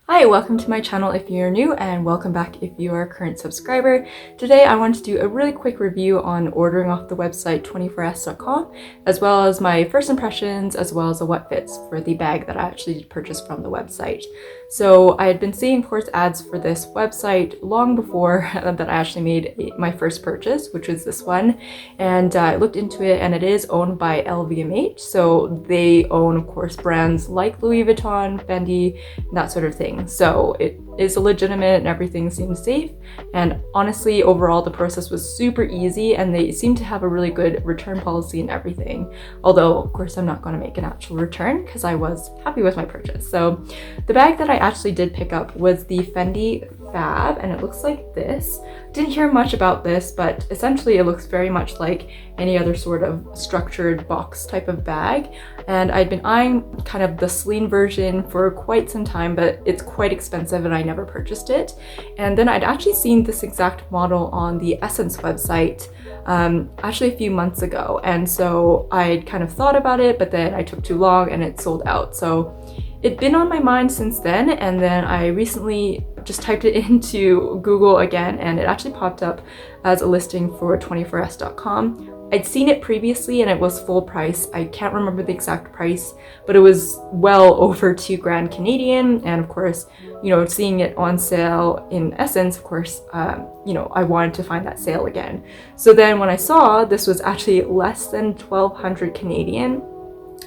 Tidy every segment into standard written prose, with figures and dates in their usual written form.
Hi, welcome to my channel if you're new, and welcome back if you are a current subscriber. Today I want to do a really quick review on ordering off the website 24s.com, as well as my first impressions, as well as the what fits for the bag that I actually did purchase from the website. So I had been seeing, of course, ads for this website long before that I actually made my first purchase, which was this one. And I looked into it, and it is owned by LVMH. So they own, of course, brands like Louis Vuitton, Fendi, that sort of thing. So it is legitimate and everything seems safe. And honestly, overall, the process was super easy, and they seem to have a really good return policy and everything. Although, of course, I'm not going to make an actual return because I was happy with my purchase. So the bag that I actually did pick up was the Fendi Fab, and it looks like this. Didn't hear much about this, but essentially it looks very much like any other sort of structured box type of bag. And I'd been eyeing kind of the Celine version for quite some time, but it's quite expensive and I never purchased it. And then I'd actually seen this exact model on the Essence website actually a few months ago. And so I'd kind of thought about it, but then I took too long and it sold out. So it'd been on my mind since then, and then I recently just typed it into Google again, and it actually popped up as a listing for 24s.com. I'd seen it previously and it was full price. I can't remember the exact price, but it was well over $2,000 Canadian. And of course, you know, seeing it on sale in Essence, of course, you know, I wanted to find that sale again. So then when I saw this was actually less than 1,200 Canadian,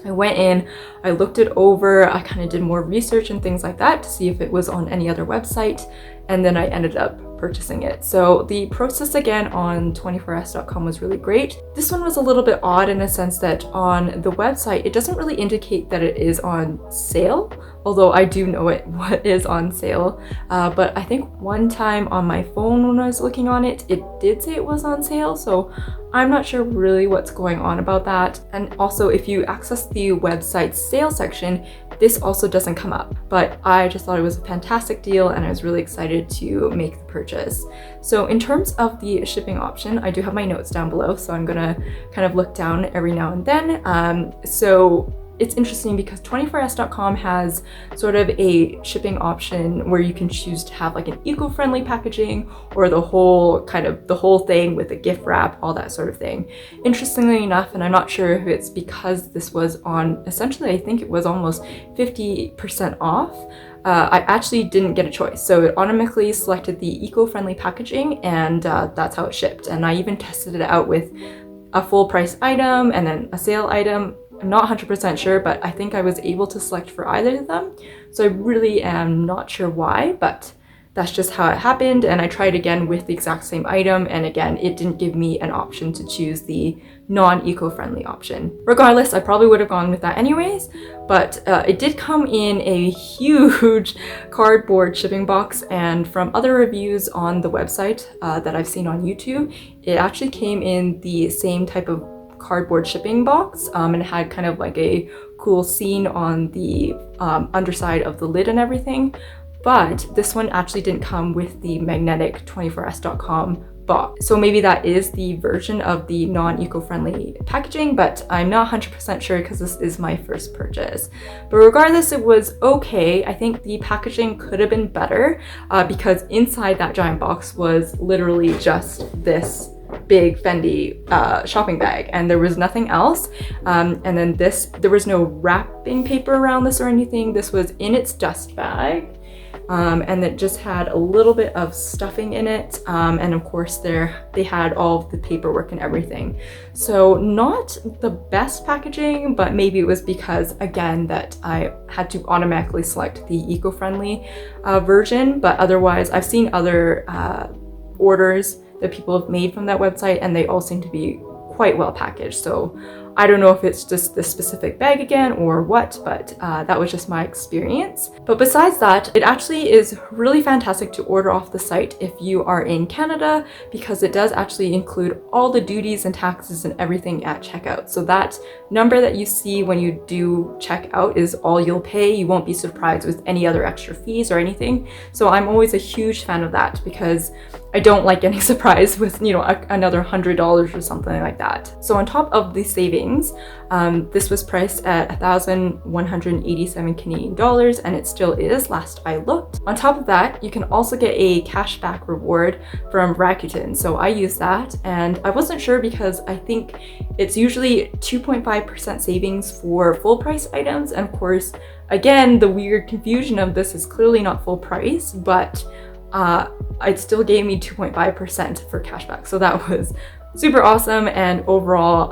I went in, I looked it over, I kind of did more research and things like that to see if it was on any other website, and then I ended up purchasing it. So the process again on 24s.com was really great. This one was a little bit odd in a sense that on the website, it doesn't really indicate that it is on sale, although I do know what is on sale. But I think one time on my phone when I was looking on it, it did say it was on sale. So I'm not sure really what's going on about that. And also if you access the website's sales section, this also doesn't come up, but I just thought it was a fantastic deal and I was really excited to make the purchase. So in terms of the shipping option, I do have my notes down below, so I'm gonna kind of look down every now and then. So it's interesting because 24s.com has sort of a shipping option where you can choose to have like an eco-friendly packaging or the whole thing with a gift wrap, all that sort of thing. Interestingly enough, and I'm not sure if it's because this was on, essentially I think it was almost 50% off, I actually didn't get a choice. So it automatically selected the eco-friendly packaging, and that's how it shipped. And I even tested it out with a full price item and then a sale item. I'm not 100% sure, but I think I was able to select for either of them. So I really am not sure why, but that's just how it happened. And I tried again with the exact same item, and again, it didn't give me an option to choose the non-eco-friendly option. Regardless, I probably would have gone with that anyways, but it did come in a huge cardboard shipping box, and from other reviews on the website that I've seen on YouTube, it actually came in the same type of cardboard shipping box, and it had kind of like a cool scene on the underside of the lid and everything. But this one actually didn't come with the magnetic 24s.com box. So maybe that is the version of the non-eco-friendly packaging, but I'm not 100% sure because this is my first purchase. But regardless, it was okay. I think the packaging could have been better because inside that giant box was literally just this big Fendi shopping bag, and there was nothing else. And then there was no wrapping paper around this or anything. This was in its dust bag. And it just had a little bit of stuffing in it. And of course they had all of the paperwork and everything. So not the best packaging, but maybe it was because, again, that I had to automatically select the eco-friendly version. But otherwise, I've seen other orders that people have made from that website, and they all seem to be quite well packaged. So I don't know if it's just this specific bag again or what, but that was just my experience. But besides that, it actually is really fantastic to order off the site if you are in Canada, because it does actually include all the duties and taxes and everything at checkout. So that number that you see when you do check out is all you'll pay. You won't be surprised with any other extra fees or anything. So I'm always a huge fan of that because I don't like getting surprised with, you know, another $100 or something like that. So on top of the savings savings. This was priced at 1,187 Canadian dollars, and it still is last I looked. On top of that, you can also get a cashback reward from Rakuten. So I use that, and I wasn't sure because I think it's usually 2.5% savings for full price items. And of course, again, the weird confusion of this is clearly not full price, but it still gave me 2.5% for cashback. So that was super awesome, and overall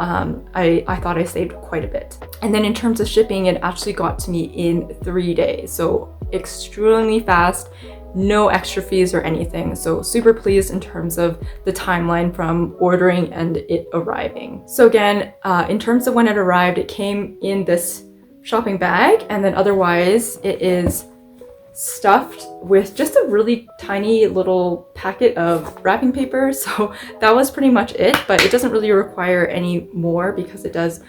I thought I saved quite a bit. And then in terms of shipping, it actually got to me in 3 days, so extremely fast, no extra fees or anything. So super pleased in terms of the timeline from ordering and it arriving. So again, in terms of when it arrived, it came in this shopping bag, and then otherwise it is stuffed with just a really tiny little packet of wrapping paper. So that was pretty much it, but it doesn't really require any more because it does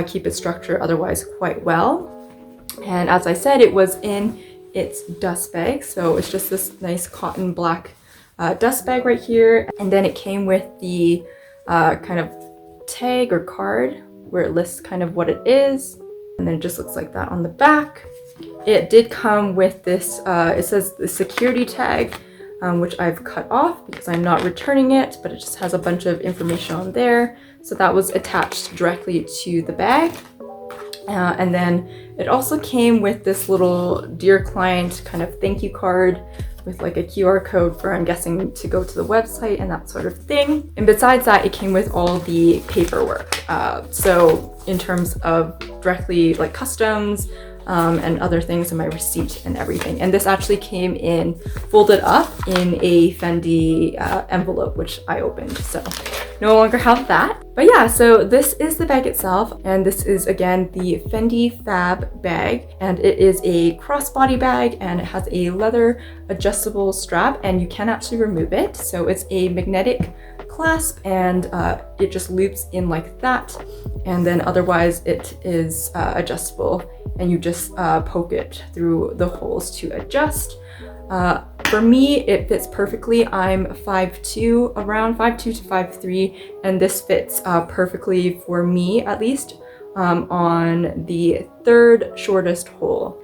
keep its structure otherwise quite well. And as I said, it was in its dust bag, so it's just this nice cotton black dust bag right here. And then it came with the kind of tag or card where it lists kind of what it is, and then it just looks like that on the back. It did come with this, it says the security tag, which I've cut off because I'm not returning it, but it just has a bunch of information on there. So that was attached directly to the bag. And then it also came with this little Dear Client kind of thank you card with like a QR code for, I'm guessing, to go to the website and that sort of thing. And besides that, it came with all the paperwork. So in terms of directly like customs, and other things in my receipt and everything. And this actually came in folded up in a Fendi envelope, which I opened, so no longer have that. But yeah, so this is the bag itself, and this is again the Fendi Fab bag, and it is a crossbody bag, and it has a leather adjustable strap, and you can actually remove it. So it's a magnetic clasp, and it just loops in like that, and then otherwise it is adjustable, and you just poke it through the holes to adjust. For me, it fits perfectly. I'm 5'2", around 5'2" to 5'3", and this fits perfectly for me, at least, on the third shortest hole.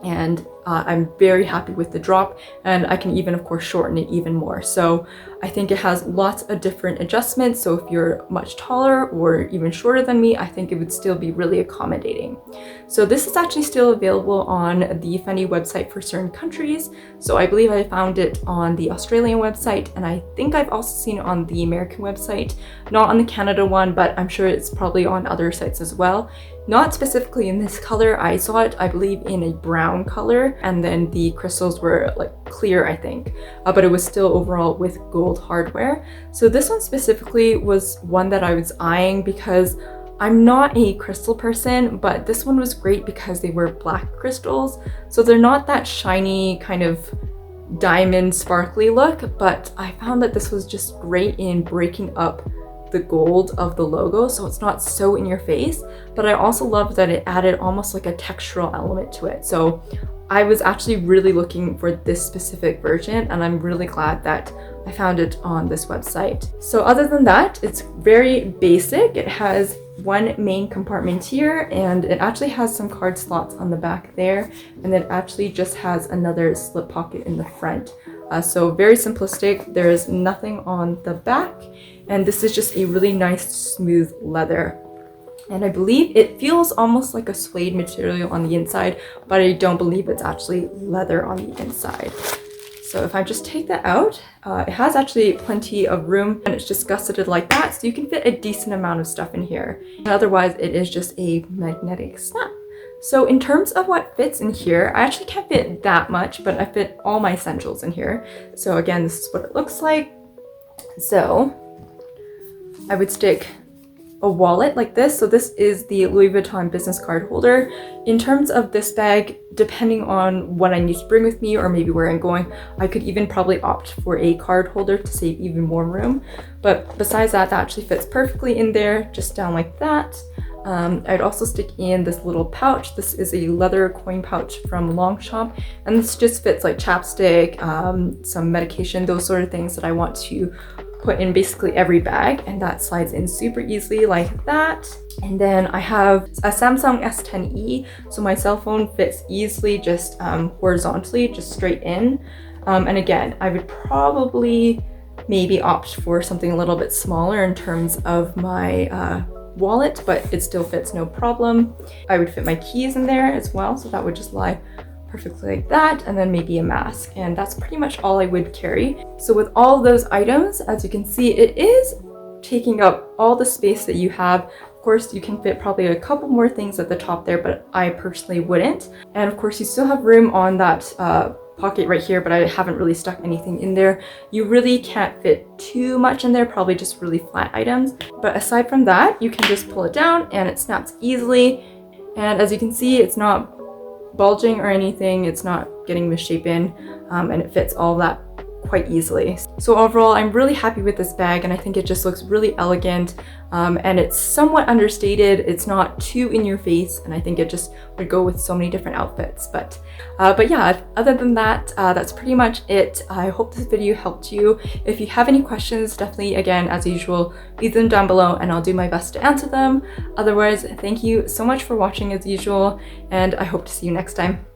And I'm very happy with the drop, and I can even, of course, shorten it even more. So I think it has lots of different adjustments. So if you're much taller or even shorter than me, I think it would still be really accommodating. So this is actually still available on the Fendi website for certain countries. So I believe I found it on the Australian website, and I think I've also seen it on the American website, not on the Canada one, but I'm sure it's probably on other sites as well. Not specifically in this color. I saw it, I believe, in a brown color, and then the crystals were like clear, I think, but it was still overall with gold hardware. So this one specifically was one that I was eyeing because I'm not a crystal person, but this one was great because they were black crystals, so they're not that shiny kind of diamond sparkly look, but I found that this was just great in breaking up the gold of the logo, so it's not so in your face. But I also loved that it added almost like a textural element to it. So I was actually really looking for this specific version, and I'm really glad that I found it on this website. So other than that, it's very basic. It has one main compartment here, and it actually has some card slots on the back there, and it actually just has another slip pocket in the front. So very simplistic. There is nothing on the back, and this is just a really nice smooth leather. And I believe it feels almost like a suede material on the inside, but I don't believe it's actually leather on the inside. So if I just take that out, it has actually plenty of room, and it's just gusseted like that, so you can fit a decent amount of stuff in here. And otherwise, it is just a magnetic snap. So in terms of what fits in here, I actually can't fit that much, but I fit all my essentials in here. So again, this is what it looks like. So I would stick a wallet like this. So this is the Louis Vuitton business card holder. In terms of this bag, depending on what I need to bring with me or maybe where I'm going, I could even probably opt for a card holder to save even more room. But besides that, that actually fits perfectly in there, just down like that. I'd also stick in this little pouch. This is a leather coin pouch from Longchamp, and this just fits like chapstick, some medication, those sort of things that I want to put in basically every bag, and that slides in super easily like that. And then I have a Samsung S10e, so my cell phone fits easily just horizontally, just straight in. And again, I would probably maybe opt for something a little bit smaller in terms of my wallet, but it still fits no problem. I would fit my keys in there as well, so that would just lie perfectly like that, and then maybe a mask, and that's pretty much all I would carry. So with all those items, as you can see, it is taking up all the space that you have. Of course, you can fit probably a couple more things at the top there, but I personally wouldn't. And of course, you still have room on that pocket right here, but I haven't really stuck anything in there. You really can't fit too much in there, probably just really flat items. But aside from that, you can just pull it down and it snaps easily. And as you can see, it's not bulging or anything, it's not getting misshapen, and it fits all that quite easily. So overall, I'm really happy with this bag, and I think it just looks really elegant, and it's somewhat understated. It's not too in your face, and I think it just would go with so many different outfits. But yeah, other than that, that's pretty much it. I hope this video helped you. If you have any questions, definitely, again, as usual, leave them down below and I'll do my best to answer them. Otherwise, thank you so much for watching as usual, and I hope to see you next time.